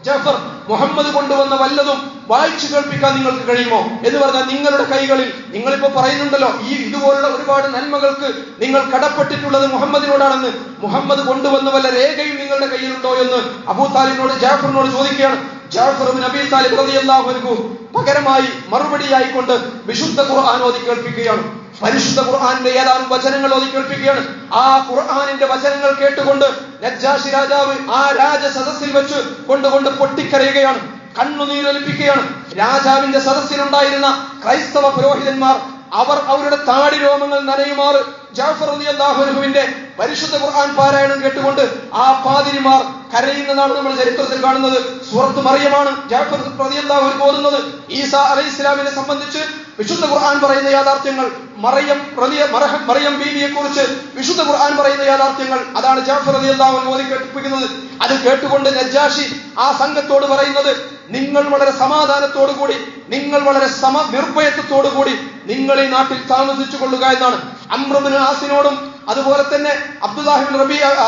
ജഅഫർ, മുഹമ്മദ് കൊണ്ടുവന്ന വല്ലതും വായിച്ചു കേൾപ്പിക്കാൻ നിങ്ങൾക്ക് കഴിയുമോ എന്ന് പറഞ്ഞാൽ, നിങ്ങളുടെ കൈകളിൽ നിങ്ങളിപ്പോ പറയുന്നുണ്ടല്ലോ ഈ ഇതുപോലുള്ള ഒരുപാട് നന്മകൾക്ക് നിങ്ങൾ കടപ്പെട്ടിട്ടുള്ളത് മുഹമ്മദിനോടാണെന്ന്, മുഹമ്മദ് കൊണ്ടുവന്ന വല്ല രേഖയും നിങ്ങളുടെ കയ്യിലുണ്ടോ എന്ന് അബൂ താലിബിനോട് ജഅഫറിനോട് ചോദിക്കുകയാണ്. ജഅഫർ ഇബ്നു അബീ താലിബ് റളിയല്ലാഹു അൻഹു പകരമായി മറുപടിയായിക്കൊണ്ട് വിശുദ്ധ ഖുർആൻ ഓതി കേൾപ്പിക്കുകയാണ്. പരിശുദ്ധ ഖുർആനിന്റെ ഏതാനും വചനങ്ങൾ ഓതി കേൾപ്പിക്കുകയാണ്. ആ ഖുർആനിന്റെ വചനങ്ങൾ കേട്ടുകൊണ്ട് നജ്ജാശി രാജാവ് ആ രാജസദസ്സിൽ വെച്ച് കൊണ്ടുകൊണ്ട് പൊട്ടിക്കരയുകയാണ്, കണ്ണുനീരൊലിപ്പിക്കുകയാണ്. രാജാവിന്റെ സദസ്സിലുണ്ടായിരുന്ന ക്രൈസ്തവ പുരോഹിതന്മാർ അവർ അവരുടെ താടി രോമങ്ങൾ നനയുമാറ് ജഅഫർ റളിയല്ലാഹു അൻഹുവിന്റെ പരിശുദ്ധ ഖുർആൻ പാരായണം കേട്ടുകൊണ്ട് ആ പാതിരിമാർ കരയുന്നതാണ് നമ്മൾ ചരിത്രത്തിൽ കാണുന്നത്. സൂറത്ത് മറിയമാണ് ജഅഫർ റളിയല്ലാഹു അൻഹു ഓതുന്നത്. ഈസാ അലൈഹിസ്സലാമിനെ സംബന്ധിച്ച് വിശുദ്ധ ഖുർആൻ പറയുന്ന യാഥാർത്ഥ്യങ്ങൾ, മറിയം ബീവിയെ കുറിച്ച് വിശുദ്ധ ഖുർആൻ പറയുന്ന യാഥാർത്ഥ്യങ്ങൾ, അതാണ് ജഅഫർ റളിയല്ലാഹു അൻഹു ഓതി കേൾപ്പിക്കുന്നത്. അത് കേട്ടുകൊണ്ട് നജ്ജാശി ആ സംഘത്തോട് പറയുന്നത്, നിങ്ങൾ വളരെ സമാധാനത്തോടു കൂടി, നിങ്ങൾ വളരെ നിർഭയത്വത്തോടു കൂടി നിങ്ങൾ ഈ നാട്ടിൽ താമസിച്ചു കൊള്ളുക എന്നാണ്. അംർ ഇബ്നു ആസിനോടും അതുപോലെ തന്നെ അബ്ദുല്ലാഹി ഇബ്നു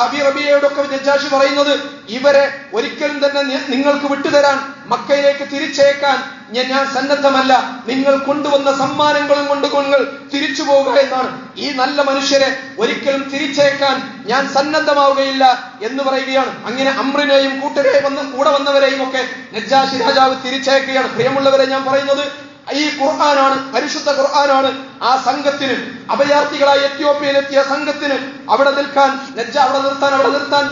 അബീ റബീഅയോടൊക്കെ നജ്ജാശി പറയുന്നത്, ഇവരെ ഒരിക്കലും തന്നെ നിങ്ങൾക്ക് വിട്ടുതരാൻ, മക്കയിലേക്ക് തിരിച്ചയക്കാൻ ഞാൻ സന്നദ്ധമല്ല. നിങ്ങൾ കൊണ്ടുവന്ന സമ്മാനങ്ങളും കൊണ്ട് നിങ്ങൾ തിരിച്ചു പോവുക എന്നാണ്. ഈ നല്ല മനുഷ്യരെ ഒരിക്കലും തിരിച്ചയക്കാൻ ഞാൻ സന്നദ്ധമാവുകയില്ല എന്ന് പറയുകയാണ്. അങ്ങനെ അംറിനെയും കൂടെ വന്നവരെയും ഒക്കെ നജ്ജാശി രാജാവ് തിരിച്ചയക്കുകയാണ്. പ്രിയമുള്ളവരെ, ഞാൻ പറയുന്നത് ഈ ഖുർആനാണ്, പരിശുദ്ധ ഖുർആനാണ് ആ സംഘത്തിന്, അഭയാർത്ഥികളായി എത്യോപ്യയിലെത്തിയ സംഘത്തിന് അവിടെ നിർത്താൻ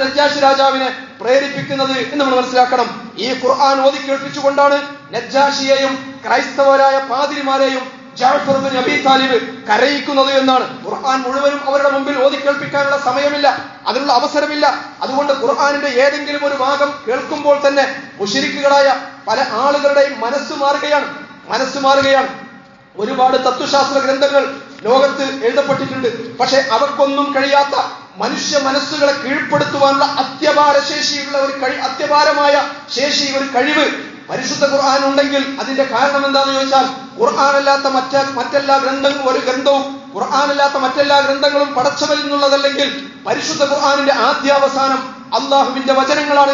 നജ്ജാശി രാജാവിനെ പ്രേരിപ്പിക്കുന്നത് എന്ന് നമ്മൾ മനസ്സിലാക്കണം. ഈ ഖുർആൻ ഓതി കേൾപ്പിച്ചുകൊണ്ടാണ് നജ്ജാശിയെയും ക്രൈസ്തവരായ പാതിരിമാരെയും ജഅഫർ ഇബ്നു അബീ താലിബ് കരയിക്കുന്നത് എന്നാണ്. ഖുർആൻ മുഴുവനും അവരുടെ മുമ്പിൽ ഓതി കേൾപ്പിക്കാനുള്ള സമയമില്ല, അതിനുള്ള അവസരമില്ല. അതുകൊണ്ട് ഖുർആനിന്റെ ഏതെങ്കിലും ഒരു ഭാഗം കേൾക്കുമ്പോൾ തന്നെ മുശ്രിക്കുകളായ പല ആളുകളുടെയും മനസ്സ് മാറുകയാണ്. ഒരുപാട് തത്വശാസ്ത്ര ഗ്രന്ഥങ്ങൾ ലോകത്ത് എഴുതപ്പെട്ടിട്ടുണ്ട്. പക്ഷെ അവർക്കൊന്നും കഴിയാത്ത മനുഷ്യ മനസ്സുകളെ കീഴ്പ്പെടുത്തുവാനുള്ള അത്യപാരമായ ശേഷി, ഒരു കഴിവ് പരിശുദ്ധ ഖുർആൻ ഉണ്ടെങ്കിൽ അതിന്റെ കാരണം എന്താണെന്ന് ചോദിച്ചാൽ, ഖുർആനല്ലാത്ത മറ്റെല്ലാ ഗ്രന്ഥവും ഖുർആനല്ലാത്ത മറ്റെല്ലാ ഗ്രന്ഥങ്ങളും പടച്ചവരിൽ നിന്നുള്ളതല്ലെങ്കിൽ പരിശുദ്ധ ഖുർആനിന്റെ ആദ്യാവസാനം അള്ളാഹുവിന്റെ വചനങ്ങളാണ്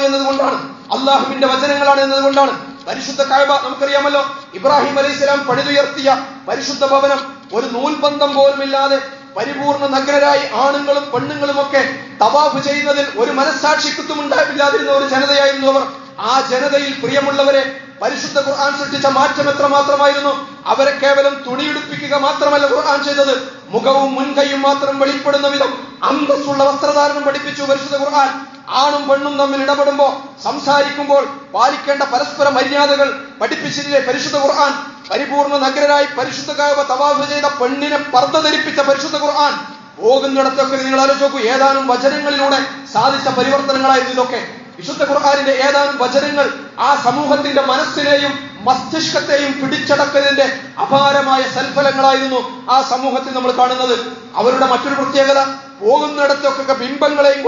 എന്നതുകൊണ്ടാണ്. പരിശുദ്ധ കഅബ നമുക്കറിയാമല്ലോ, ഇബ്രാഹിം അലൈഹിസ്സലാം പണിതുയർത്തിയ പരിശുദ്ധ ഭവനം ഒരു നൂൽബന്ധം പോലുമില്ലാതെ പരിപൂർണ നഗ്നരായി ആണുങ്ങളും പെണ്ണുങ്ങളും ഒക്കെ തവാഫ് ചെയ്യുന്നതിൽ ഒരു മനസ്സാക്ഷിത്വം ഉണ്ടായില്ലാതിരുന്ന ഒരു ജനതയായിരുന്നു അവർ. ആ ജനതയിൽ പ്രിയമുള്ളവരെ, പരിശുദ്ധ ഖുർആൻ സൃഷ്ടിച്ച മാറ്റം എത്രമാത്രമായിരുന്നു. അവരെ കേവലം തുണിയുടുപ്പിക്കുക മാത്രമല്ല ഖുർആൻ ചെയ്തത്, മുഖവും മുൻകൈയും മാത്രം വെളിപ്പെടുന്ന വിധം അന്തസ്സുള്ള വസ്ത്രധാരണം പഠിപ്പിച്ചു പരിശുദ്ധ ഖുർആൻ. ആണും പെണ്ണും തമ്മിൽ ഇടപെടുമ്പോൾ, സംസാരിക്കുമ്പോൾ പാലിക്കേണ്ട പരസ്പര മര്യാദകൾ പഠിപ്പിച്ചില്ലേ പരിശുദ്ധ ഖുർആൻ. പരിപൂർണ നഗരരായി പരിശുദ്ധ കഅബ തവാഫ് ചെയ്ത പെണ്ണിനെ പർദ്ദ ധരിപ്പിച്ച പരിശുദ്ധ ഖുർആൻ. പോകുന്നിടത്തൊക്കെ നിങ്ങൾ ആലോചിച്ച് നോക്കൂ, ഏതാനും വചനങ്ങളിലൂടെ സാധിച്ച പരിവർത്തനങ്ങളായിരുന്നു ഇതൊക്കെ. വിശുദ്ധ ഖുർആനിന്റെ ഏതാനും വചനങ്ങൾ ആ സമൂഹത്തിന്റെ മനസ്സിനെയും മസ്തിഷ്കത്തെയും പിടിച്ചടക്കലിന്റെ അപാരമായ സൽഫലങ്ങളായിരുന്നു ആ സമൂഹത്തിൽ നമ്മൾ കാണുന്നത്. അവരുടെ മറ്റൊരു പ്രത്യേകത, പോകുന്നിടത്തൊക്കെ ബിംബങ്ങളെയും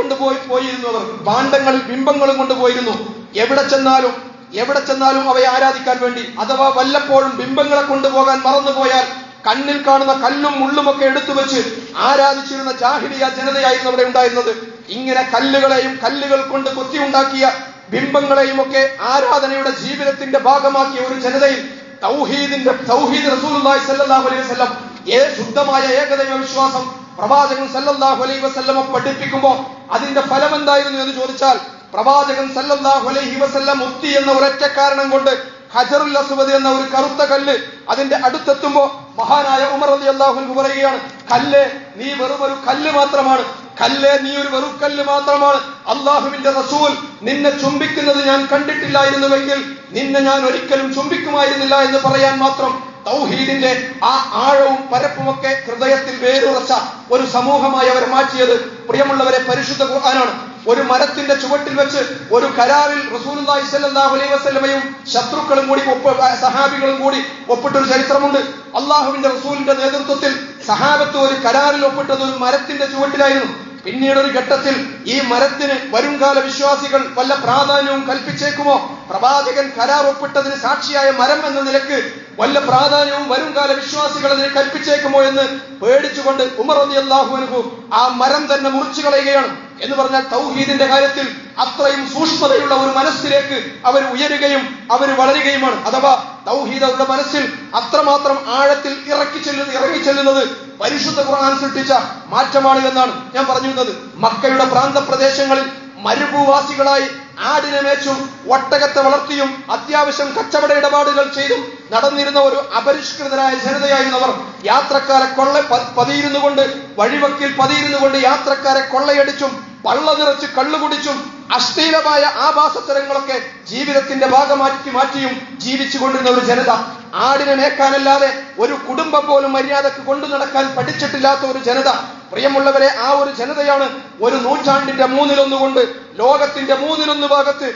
പോയിരുന്നു. അവർ ഭാണ്ഡങ്ങളിൽ ബിംബങ്ങളും കൊണ്ടുപോയിരുന്നു. എവിടെ ചെന്നാലും അവയെ ആരാധിക്കാൻ വേണ്ടി. അഥവാ വല്ലപ്പോഴും ബിംബങ്ങളെ കൊണ്ടുപോകാൻ മറന്നുപോയാൽ കണ്ണിൽ കാണുന്ന കല്ലും മുള്ളുമൊക്കെ എടുത്തു വെച്ച് ആരാധിച്ചിരുന്ന ജാഹിലിയ ജനതയായിരുന്നു അവിടെ ഉണ്ടായിരുന്നത്. ഇങ്ങനെ കല്ലുകൾ കൊണ്ട് കൊത്തിയുണ്ടാക്കിയ ബിംബങ്ങളെയും ഒക്കെ ആരാധനയുടെ ജീവിതത്തിന്റെ ഭാഗമാക്കിയ ഒരു ജനതയിൽ തൗഹീദ് റസൂലുള്ളാഹി സ്വല്ലല്ലാഹു അലൈഹി വസല്ലം ശുദ്ധമായ ഏകദൈവ വിശ്വാസം പ്രവാചകൻ സല്ലല്ലാഹു അലൈഹി വസല്ലം പഠിപ്പിക്കുമ്പോൾ അതിന്റെ ഫലം എന്തായിരുന്നു എന്ന് ചോദിച്ചാൽ, പ്രവാചകൻ സല്ലല്ലാഹു അലൈഹി വസല്ലം മുക്തി എന്ന ഒരൊറ്റ കാരണം കൊണ്ട് ഹജറുൽ അസ്വദ് എന്ന ഒരു കറുത്ത കല്ല് അതിന്റെ അടുത്തെത്തുമ്പോ മഹാനായ ഉമർ റളിയല്ലാഹു അൻഹു പറയുകയാണ്, കല്ല് നീ വെറുമൊരു കല്ല് മാത്രമാണ്, കല്ല് നീ ഒരു വെറുക്കല്ല് മാത്രമാണ്. അള്ളാഹുവിന്റെ റസൂൽ നിന്നെ ചുംബിക്കുന്നത് ഞാൻ കണ്ടിട്ടില്ലായിരുന്നുവെങ്കിൽ നിന്നെ ഞാൻ ഒരിക്കലും ചുംബിക്കുമായിരുന്നില്ല എന്ന് പറയാൻ മാത്രം തൗഹീദിന്റെ ആ ആഴവും പരപ്പുമൊക്കെ ഹൃദയത്തിൽ വേരുറച്ച ഒരു സമൂഹമായി അവരെ മാറ്റിയത് പ്രിയമുള്ളവരെ പരിശുദ്ധ ഖുർആനാണ്. ഒരു മരത്തിന്റെ ചുവട്ടിൽ വെച്ച് ഒരു കരാറിൽ റസൂലുള്ളാഹി സ്വല്ലല്ലാഹു അലൈഹി വസല്ലമയും ശത്രുക്കളും കൂടി സഹാബികളും കൂടി ഒപ്പിട്ടൊരു ചരിത്രമുണ്ട്. അള്ളാഹുവിന്റെ റസൂലിന്റെ നേതൃത്വത്തിൽ സഹാബത്ത് ഒരു കരാറിൽ ഒപ്പിട്ടത് ഒരു മരത്തിന്റെ ചുവട്ടിലായിരുന്നു. പിന്നീട് ഒരു ഘട്ടത്തിൽ ഈ മരത്തിന് വരുംകാല വിശ്വാസികൾ വല്ല പ്രാധാന്യവും കൽപ്പിച്ചേക്കുമോ, പ്രവാചകൻ കരാർ ഒപ്പിട്ടതിന് സാക്ഷിയായ മരം എന്ന നിലക്ക് വല്ല പ്രാധാന്യവും വരുംകാല വിശ്വാസികൾ അതിന് കൽപ്പിച്ചേക്കുമോ എന്ന് പേടിച്ചുകൊണ്ട് ഉമർ റളിയല്ലാഹു അൻഹു ആ മരം തന്നെ മുറിച്ചു കളയുകയാണ്. എന്ന് പറഞ്ഞാൽ തൗഹീദിന്റെ കാര്യത്തിൽ അത്രയും സൂക്ഷ്മതയുള്ള ഒരു മനസ്സിലേക്ക് അവർ ഉയരുകയും അവർ വളരുകയുമാണ്. അഥവാ തൗഹീദ് അവരുടെ മനസ്സിൽ അത്രമാത്രം ആഴത്തിൽ ഇറങ്ങിച്ചെല്ലുന്നത് പരിശുദ്ധ ഖുർആൻ സൃഷ്ടിച്ച മാറ്റമാണ് എന്നാണ് ഞാൻ പറഞ്ഞിരുന്നത്. മക്കയുടെ പ്രാന്തപ്രദേശങ്ങളിൽ മരുഭൂവാസികളായി ആടിനെ മേച്ചും ഒട്ടകത്തെ വളർത്തിയും അത്യാവശ്യം കച്ചവട ഇടപാടുകൾ ചെയ്തും നടന്നിരുന്ന ഒരു അപരിഷ്കൃതരായ ജനതയായിരുന്നവർ യാത്രക്കാരെ വഴിവക്കിൽ പതിയിരുന്നു കൊണ്ട് യാത്രക്കാരെ കൊള്ളയടിച്ചും പള്ള നിറച്ച് കള്ളുകുടിച്ചും അശ്ലീലമായ ആഭാസത്തരങ്ങളൊക്കെ ജീവിതത്തിന്റെ ഭാഗമാക്കി മാറ്റിയും ജീവിച്ചു കൊണ്ടിരുന്ന ഒരു ജനത. ആടിനെ മേക്കാനല്ലാതെ ഒരു കുടുംബം പോലും മര്യാദക്ക് കൊണ്ടു നടക്കാൻ പഠിച്ചിട്ടില്ലാത്ത ഒരു ജനത. പ്രിയമുള്ളവരെ, ആ ഒരു ജനതയാണ് ഒരു നൂറ്റാണ്ടിന്റെ 1/3 കൊണ്ട് ലോകത്തിന്റെ 1/3 ഭാഗത്ത്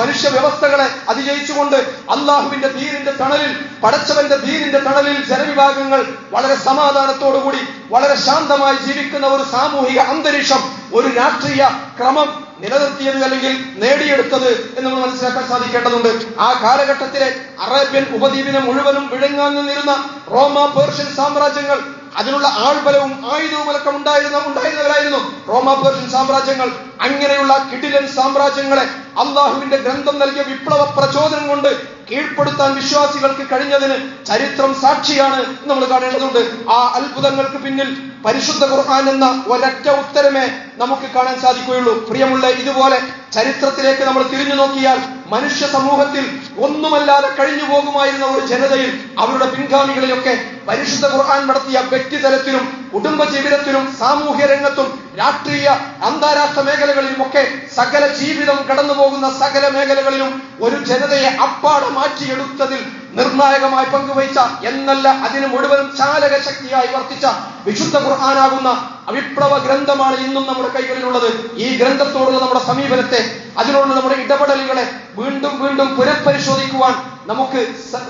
മനുഷ്യ വ്യവസ്ഥകളെ അതിജയിച്ചുകൊണ്ട് അള്ളാഹുവിന്റെ ദീനിന്റെ തണലിൽ, പടച്ചവന്റെ ദീനിന്റെ തണലിൽ ജനവിഭാഗങ്ങൾ വളരെ സമാധാനത്തോടുകൂടി വളരെ ശാന്തമായി ജീവിക്കുന്ന ഒരു സാമൂഹിക അന്തരീക്ഷം, ഒരു രാഷ്ട്രീയ ക്രമം നിലനിർത്തിയത് അല്ലെങ്കിൽ നേടിയെടുത്തത് എന്ന് നമ്മൾ മനസ്സിലാക്കാൻ സാധിക്കേണ്ടതുണ്ട്. ആ കാലഘട്ടത്തിലെ അറേബ്യൻ ഉപദ്വീപിനെ മുഴുവനും വിഴുങ്ങാൻ നിന്നിരുന്ന റോമ പേർഷ്യൻ സാമ്രാജ്യങ്ങൾ, അതിനുള്ള ആൾബലവും ആയുധവുമൊക്കെ ഉണ്ടായിരുന്നവരായിരുന്നു റോമ പേർഷ്യൻ സാമ്രാജ്യങ്ങൾ. അങ്ങനെയുള്ള കിടിലൻ സാമ്രാജ്യങ്ങളെ അള്ളാഹുവിന്റെ ഗ്രന്ഥം നൽകിയ വിപ്ലവ പ്രചോദനം കൊണ്ട് കീഴ്പ്പെടുത്താൻ വിശ്വാസികൾക്ക് കഴിഞ്ഞതിന് ചരിത്രം സാക്ഷിയാണ് നമ്മൾ കാണേണ്ടതുണ്ട്. ആ അത്ഭുതങ്ങൾക്ക് പിന്നിൽ പരിശുദ്ധ ഖുർആൻ എന്ന ഒരൊറ്റ ഉത്തരമേ നമുക്ക് കാണാൻ സാധിക്കുകയുള്ളൂ. പ്രിയമുള്ള, ഇതുപോലെ ചരിത്രത്തിലേക്ക് നമ്മൾ തിരിഞ്ഞു നോക്കിയാൽ മനുഷ്യ സമൂഹത്തിൽ ഒന്നുമല്ലാതെ കഴിഞ്ഞു പോകുമായിരുന്ന ഒരു ജനതയിൽ അവരുടെ പിൻഗാമികളിലൊക്കെ പരിശുദ്ധ ഖുർആൻ നടത്തിയ വ്യക്തിതലത്തിലും കുടുംബ ജീവിതത്തിലും സാമൂഹ്യ രംഗത്തും രാഷ്ട്രീയ അന്താരാഷ്ട്ര മേഖലകളിലുമൊക്കെ സകല ജീവിതം കടന്നു പോകുന്ന സകല മേഖലകളിലും ഒരു ജനതയെ അപ്പാടെ മാറ്റിയെടുത്തതിൽ നിർണായകമായി പങ്കുവഹിച്ച എന്നല്ല അതിന് മുഴുവനും ചാലക ശക്തിയായി വർത്തിച്ച വിശുദ്ധ ഖുർആനാകുന്ന വിപ്ലവ ഗ്രന്ഥമാണ് ഇന്നും നമ്മുടെ കൈകളിലുള്ളത്. ഈ ഗ്രന്ഥത്തോടുള്ള നമ്മുടെ സമീപനത്തെ, അതിനോടുള്ള നമ്മുടെ ഇടപെടലുകളെ വീണ്ടും വീണ്ടും പുനഃപരിശോധിക്കുവാൻ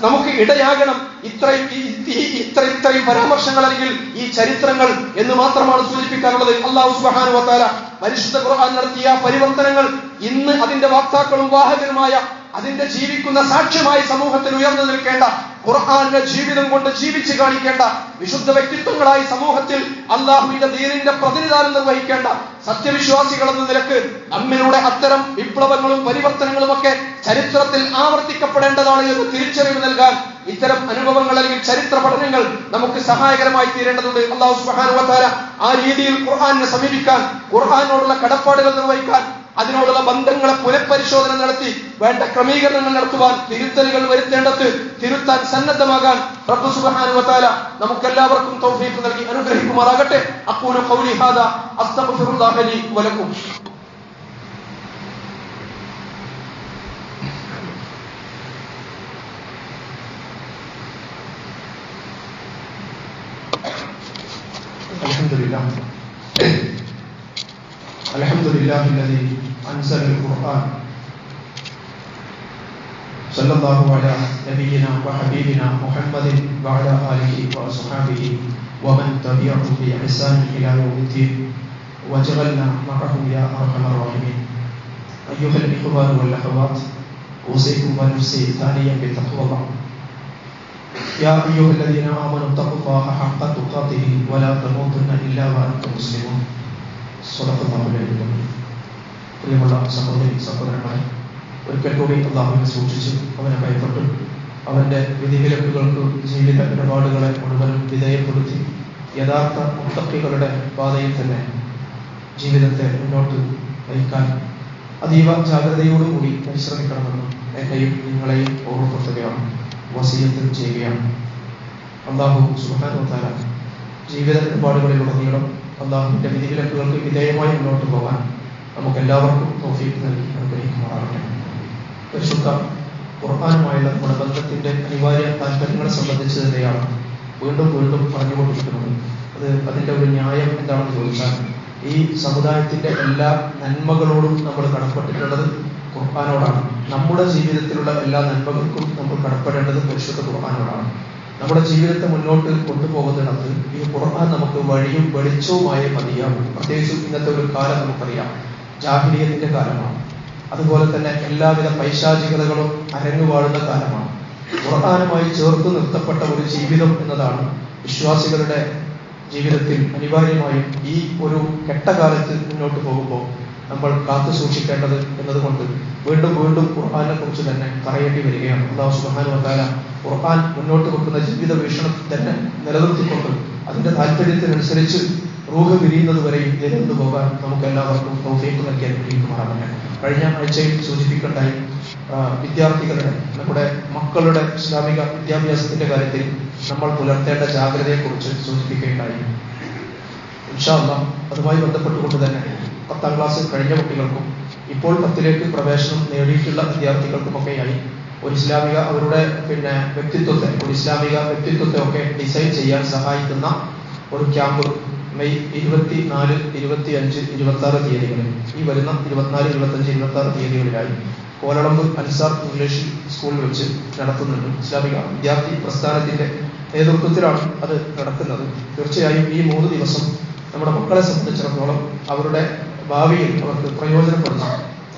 നമുക്ക് ഇടയാകണം. ഇത്രയും പരാമർശങ്ങൾ അല്ലെങ്കിൽ ഈ ചരിത്രങ്ങൾ എന്ന് മാത്രമാണ് സൂചിപ്പിക്കാനുള്ളത്. അല്ലാഹു സുബ്ഹാനഹു വ തആല പരിശുദ്ധ ഖുർആൻ നടത്തിയ പരിവർത്തനങ്ങൾ ഇന്ന് അതിന്റെ വാക്താക്കളും വാഹകരുമായ അതിന്റെ ജീവിക്കുന്ന സാക്ഷ്യമായി സമൂഹത്തിൽ ഉയർന്നു നിൽക്കേണ്ട, ഖുർആന്റെ ജീവിതം കൊണ്ട് ജീവിച്ച് കാണിക്കേണ്ട വിശുദ്ധ വ്യക്തിത്വങ്ങളായി സമൂഹത്തിൽ അള്ളാഹുവിന്റെ ദീനിന്റെ പ്രതിനിധാനം നിർവഹിക്കേണ്ട സത്യവിശ്വാസികൾ എന്ന നിലക്ക് നമ്മിലൂടെ അത്തരം വിപ്ലവങ്ങളും പരിവർത്തനങ്ങളും ഒക്കെ ചരിത്രത്തിൽ ആവർത്തിക്കപ്പെടേണ്ടതാണ് എന്ന് തിരിച്ചറിവ് നൽകാൻ ഇത്തരം അനുഭവങ്ങൾ അല്ലെങ്കിൽ ചരിത്ര പഠനങ്ങൾ നമുക്ക് സഹായകരമായി തീരേണ്ടതുണ്ട്. അല്ലാഹു സുബ്ഹാനഹു വ തആല ആ രീതിയിൽ ഖുർആനെ സമീപിക്കാൻ, ഖുർആനോടുള്ള കടപ്പാടുകൾ നിർവഹിക്കാൻ, അതിനോടുള്ള ബന്ധങ്ങളെ പുനഃപരിശോധന നടത്തി വേണ്ട ക്രമീകരണങ്ങൾ നടത്തുവാൻ, തിരുത്തലുകൾ വരുത്തേണ്ടത് തിരുത്താൻ സന്നദ്ധമാകാൻ റബ്ബ് സുബ്ഹാനഹു വ തആല നമുക്കെല്ലാവർക്കും തൗഫീഖ് നൽകി അനുഗ്രഹിക്കുമാറാകട്ടെ. അഖൂലു ഖൗലി ഹാദാ അസ്തഗ്ഫിറുല്ലാഹ ലി വ ലക്കും. الحمد لله الذي أنزل القرآن സല്ലല്ലാഹു അലാ നബിയിനാ വഹബീബിനാ മുഹമ്മദിൻ വഅലാ ആലിഹി വഅസ്ഹാബിഹി വമൻ തബിഅഹു ബിഇഹ്സാൻ ഇലാ യൗമിദ്ദീൻ വജഅൽനാ മഅഹും യാ അർഹമർ റഹീമീൻ. അയ്യുഹൽ ഇഖ്വാൻ വൽ അഖവാത്ത്, ഊസികും വനഫ്സി താനിയൻ ബിത്തഖ്വല്ലാഹ്. യാ അയ്യുഹല്ലദീന ആമനൂ തഖുല്ലാഹ ഹഖ്ക തുഖാതിഹി വലാ തമൂതുന്ന ഇല്ലാ വഅൻതും മുസ്ലിമൂൻ. സ്വല്ലല്ലാഹു അലൈഹി വസല്ലം. പ്രിയമുള്ള സഹോദരി സഹോദരന്മാരെ, ഒരിക്കൽ കൂടി അല്ലാഹുവിനെ സൂക്ഷിച്ച് അവനെ ഭയപ്പെട്ട് അവൻ്റെ വിധിവിലക്കുകൾക്ക് ജീവിത ഇടപാടുകളെ മുഴുവനും വിധേയപ്പെടുത്തി യഥാർത്ഥ മുത്തഖികളുടെ പാതയിൽ തന്നെ ജീവിതത്തെ മുന്നോട്ട് നയിക്കാൻ അതീവ ജാഗ്രതയോടുകൂടി പരിശ്രമിക്കണമെന്ന് എന്നെയും നിങ്ങളെയും ഓർമ്മപ്പെടുത്തുകയാണ്, വസിയത്ത് ചെയ്യുകയാണ്. അല്ലാഹു സുബ്ഹാനഹു വ തആല ജീവിത ഇടപാടുകളിലുടനീളം അല്ലാഹുവിൻ്റെ വിധിവിലക്കുകൾക്ക് വിധേയമായി മുന്നോട്ട് പോകാൻ നമുക്കെല്ലാവർക്കും തൗഫീഖ് നൽകി അനുഗ്രഹിക്കുമാറാകട്ടെ. പരിശുദ്ധ ഖുർആനുമായുള്ള നമ്മുടെ ബന്ധത്തിൻ്റെ അനിവാര്യ താല്പര്യങ്ങളെ സംബന്ധിച്ച് തന്നെയാണ് വീണ്ടും വീണ്ടും പറഞ്ഞുകൊണ്ടിരിക്കുന്നത്. അതിൻ്റെ ഒരു ന്യായം എന്താണെന്ന് ചോദിച്ചാൽ, ഈ സമുദായത്തിൻ്റെ എല്ലാ നന്മകളോടും നമ്മൾ കടപ്പെട്ടിട്ടുള്ളത് ഖുർആനോടാണ്. നമ്മുടെ ജീവിതത്തിലുള്ള എല്ലാ നന്മകൾക്കും നമ്മൾ കടപ്പെടേണ്ടത് പരിശുദ്ധ ഖുർആനോടാണ്. നമ്മുടെ ജീവിതത്തെ മുന്നോട്ട് കൊണ്ടുപോകുന്നിടത്ത് ഈ ഖുർആൻ നമുക്ക് വഴിയും വെളിച്ചവുമായി മതിയാകും. പ്രത്യേകിച്ചും ഇന്നത്തെ ഒരു കാലം നമുക്കറിയാം, ജാഹിലിയ്യത്തിന്റെ കാലമാണ്. അതുപോലെ തന്നെ എല്ലാവിധ പൈശാചികതകളും അരങ്ങുവാഴുന്ന കാലമാണ്. ഖുർആനുമായി ചേർത്ത് നിർത്തപ്പെട്ട ഒരു ജീവിതം എന്നതാണ് വിശ്വാസികളുടെ ജീവിതത്തിൽ അനിവാര്യമായും ഈ ഒരു കെട്ടകാലത്ത് മുന്നോട്ട് പോകുമ്പോൾ നമ്മൾ കാത്തു സൂക്ഷിക്കേണ്ടത് എന്നതുകൊണ്ട് വീണ്ടും വീണ്ടും ഖുർആനെ കുറിച്ച് തന്നെ പറയേണ്ടി വരികയാണ്. അല്ലാഹു സുബ്ഹാനഹു വ തആല ഖുർആൻ മുന്നോട്ട് വെക്കുന്ന ജീവിത വീക്ഷണത്തിൽ തന്നെ നിലനിർത്തിക്കൊണ്ട് അതിൻ്റെ താല്പര്യത്തിനനുസരിച്ച് റൂഹ് വിരിയുന്നത് വരെയും നിലനിന്നു പോകാൻ നമുക്ക് എല്ലാവർക്കും തൗഫീഖ് നൽകി അനുഗ്രഹിക്കുമാറാകട്ടെ. കഴിഞ്ഞ ആഴ്ചയിൽ സൂചിപ്പിക്കേണ്ടായി വിദ്യാർത്ഥികളുടെ, നമ്മുടെ മക്കളുടെ ഇസ്ലാമിക വിദ്യാഭ്യാസത്തിന്റെ കാര്യത്തിൽ നമ്മൾ പുലർത്തേണ്ട ജാഗ്രതയെക്കുറിച്ച് സൂചിപ്പിക്കുകയുണ്ടായി. ഇൻഷാ അല്ലാഹ് അതുമായി ബന്ധപ്പെട്ടുകൊണ്ട് തന്നെ 10ാം ക്ലാസ് കഴിഞ്ഞ കുട്ടികൾക്കും ഇപ്പോൾ 10ലേക്ക് പ്രവേശനം നേടിയിട്ടുള്ള വിദ്യാർത്ഥികൾക്കുമൊക്കെയായി ഒരു ഇസ്ലാമിക അവരുടെ വ്യക്തിത്വത്തെ, ഒരു ഇസ്ലാമിക വ്യക്തിത്വത്തെ ഒക്കെ ഡിസൈൻ ചെയ്യാൻ സഹായിക്കുന്ന ഒരു ക്യാമ്പ് മെയ് 24, 25, 26 തീയതികളിൽ, ഈ വരുന്ന 24, 25, 26 തീയതികളിലായി കോലളമ്പ് അൻസാർ ഇംഗ്ലീഷ് സ്കൂളിൽ വെച്ച് നടത്തുന്നുണ്ട്. ഇസ്ലാമിക വിദ്യാർത്ഥി പ്രസ്ഥാനത്തിന്റെ നേതൃത്വത്തിലാണ് അത് നടക്കുന്നത്. തീർച്ചയായും ഈ 3 ദിവസം നമ്മുടെ മക്കളെ സംബന്ധിച്ചിടത്തോളം അവരുടെ ഭാവിയിൽ അവർക്ക് പ്രയോജനപ്പെടുന്ന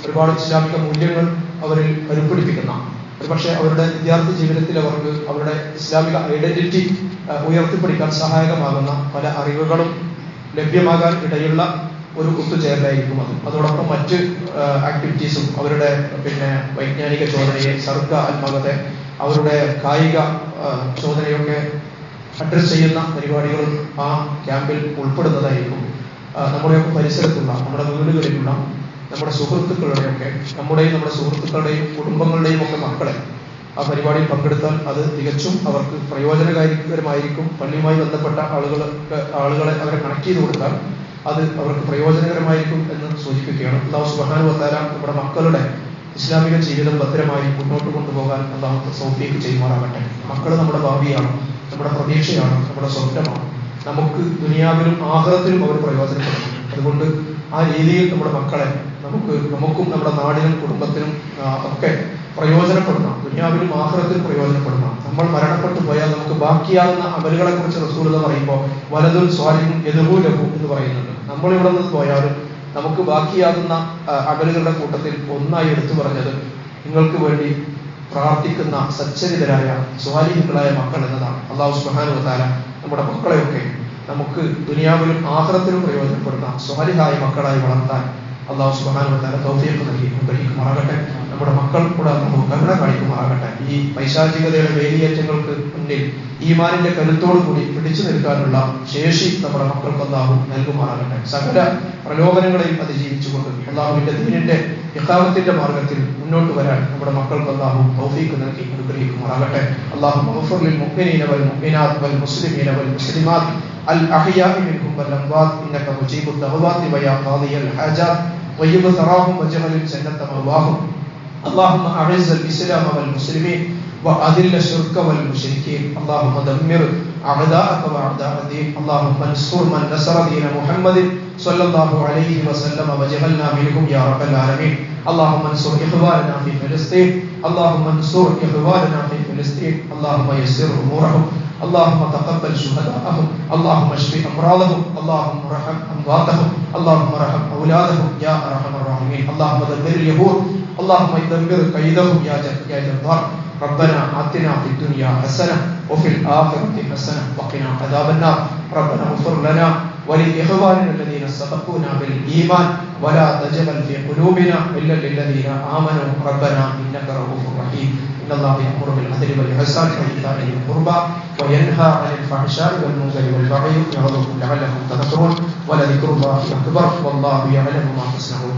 ഒരുപാട് ഇസ്ലാമിക മൂല്യങ്ങൾ അവരിൽ കരുപ്പിടിപ്പിക്കുന്ന, ഒരുപക്ഷെ അവരുടെ വിദ്യാർത്ഥി ജീവിതത്തിൽ അവർക്ക് അവരുടെ ഇസ്ലാമിക ഐഡന്റിറ്റി ഉയർത്തിപ്പിടിക്കാൻ സഹായകമാകുന്ന പല അറിവുകളും ലഭ്യമാകാൻ ഇടയുള്ള ഒരു ഒത്തുചേരലായിരിക്കും അത്. അതോടൊപ്പം മറ്റ് ആക്ടിവിറ്റീസും അവരുടെ വൈജ്ഞാനിക ചോദനയെ, സർഗ ആത്മകത, അവരുടെ കായിക ചോദനയൊക്കെ അഡ്രസ് ചെയ്യുന്ന പരിപാടികളും ആ ക്യാമ്പിൽ ഉൾപ്പെടുന്നതായിരിക്കും. നമ്മുടെയൊക്കെ പരിസരത്തുള്ള, നമ്മുടെ വീടുകളിലുള്ള നമ്മുടെ സുഹൃത്തുക്കളുടെയൊക്കെ, നമ്മുടെ സുഹൃത്തുക്കളുടെയും കുടുംബങ്ങളുടെയും ഒക്കെ മക്കളെ ആ പരിപാടിയിൽ പങ്കെടുത്താൽ അത് തികച്ചും അവർക്ക് പ്രയോജനകരമായിരിക്കും. പള്ളിയുമായി ബന്ധപ്പെട്ട ആളുകളെ അവരെ കണക്ട് ചെയ്ത് കൊടുത്താൽ അത് അവർക്ക് പ്രയോജനകരമായിരിക്കും എന്ന് സൂചിപ്പിക്കുകയാണ്. അല്ലാഹു സുബ്ഹാനഹു വ തആല നമ്മുടെ മക്കളുടെ ഇസ്ലാമിക ജീവിതം ഭദ്രമായി മുന്നോട്ട് കൊണ്ടുപോകാൻ അല്ലാഹു തൗഫീഖ് ചെയ്യുമാറാകട്ടെ. മക്കൾ നമ്മുടെ ഭാവിയാണ്, നമ്മുടെ പ്രതീക്ഷയാണ്, നമ്മുടെ സ്വപ്നമാണ്. നമുക്ക് ദുനിയാവിലും ആഖിറത്തിലും അവർ പ്രയോജനപ്പെടുന്നു. അതുകൊണ്ട് ആ രീതിയിൽ നമ്മുടെ മക്കളെ നമുക്കും നമ്മുടെ നാടിനും കുടുംബത്തിനും ഒക്കെ പ്രയോജനപ്പെടുന്ന, ദുനിയാവിലും ആഖിറത്തിലും പ്രയോജനപ്പെടുന്ന, നമ്മൾ മരണപ്പെട്ടു പോയാൽ നമുക്ക് ബാക്കിയാകുന്ന അമലുകളെ കുറിച്ച് റസൂലുള്ളാഹി പറയുമ്പോൾ വലതുൽ സ്വാലിഹുൻ യദ്ഉ ലഹു എന്ന് പറയുന്നുണ്ട്. നമ്മൾ ഇവിടെ നിന്ന് പോയാലും നമുക്ക് ബാക്കിയാകുന്ന അമലുകളുടെ കൂട്ടത്തിൽ ഒന്നായി എടുത്തു പറഞ്ഞത് നിങ്ങൾക്ക് വേണ്ടി പ്രാർത്ഥിക്കുന്ന സച്ചരിതരായ സ്വാലിഹുകളായ മക്കൾ എന്നതാണ്. അല്ലാഹു സുബ്ഹാനഹു വ തആല നമ്മുടെ മക്കളെയൊക്കെ നമുക്ക് ദുനിയാവിലും ആഖിറത്തിലും പ്രയോജനപ്പെടുന്ന സ്വാലിഹായ മക്കളായി വളർത്താൻ അല്ലാഹു സുബ്ഹാനഹു വ തആല തൗഫീഖ് നൽകി അനുഗ്രഹിക്കുമാറാകട്ടെ. നമ്മുടെ മക്കൾ കൂടെ നമുക്ക് കരുണ കാണിക്കുമാറാകട്ടെ. ഈ പൈശാചികതയുടെ വേലിയേറ്റങ്ങൾക്ക് മുന്നിൽ ഈമാനിന്റെ കരുത്തോടു കൂടി പിടിച്ചു നിൽക്കാനുള്ള ശേഷി നമ്മുടെ മക്കൾക്ക് അല്ലാഹു നൽകുമാറാകട്ടെ. സകല പ്രലോഭനങ്ങളെയും അതിജീവിച്ചുകൊണ്ട് അല്ലാഹുവിന്റെ ദീനിന്റെ ഇഖാമത്തിന്റെ മാർഗത്തിൽ മുന്നോട്ട് വരാൻ നമ്മുടെ മക്കൾക്ക് അല്ലാഹു തൗഫീഖ് നൽകി അനുഗ്രഹിക്കുമാറാകട്ടെ. അല്ലാഹു മഗ്ഫിർ ലിൽ മുഅ്മിനീന വൽ മുഅ്മിനാത്ത് വൽ മുസ്ലിമീന വൽ മുസ്ലിമാത്ത് അൽ അഹ്യാഇ മിൻഹും വൽ അംവാത്ത് ഇന്നക മുജീബുദ് ദഅവാതി വയാ ഖാദിയൽ ഹാജാത്ത് വയ്യിബ് സറാഹും വജഅലിൽ ജന്നത മഅവാഹും. اللهم أعز الإسلام والمسلمين وأذل الشرك والمشركين. اللهم دمر أعداءك وأعداء الدين اللهم انصر من نصر دين محمد صلى الله عليه وسلم وجعلنا منهم يا رب العالمين اللهم انصر إخواننا في فلسطين اللهم انصر إخواننا في فلسطين اللهم يسر أمورهم اللهم تقبل شهداءهم اللهم اشف أمراضهم اللهم ارحم أمواتهم اللهم ارحم أولادهم يا أرحم الراحمين اللهم دمر اليهود اللهم دمر كيدهم يا جبار ربنا آتنا في الدنيا حسنة وفي الآخرة حسنة وقنا عذاب النار ربنا اغفر لنا ولإخواننا الذين سبقونا بالإيمان ولا تجعل في قلوبنا إلا للذين آمنوا ربنا إنك رؤوف رحيم إن الله يأمر بالعدل والإحسان وإيتاء ذي القربى وينهى عن الفحشاء والمنكر والبغي يعظكم لعلكم تذكرون ولذكر الله أكبر والله يعلم ما تصنعون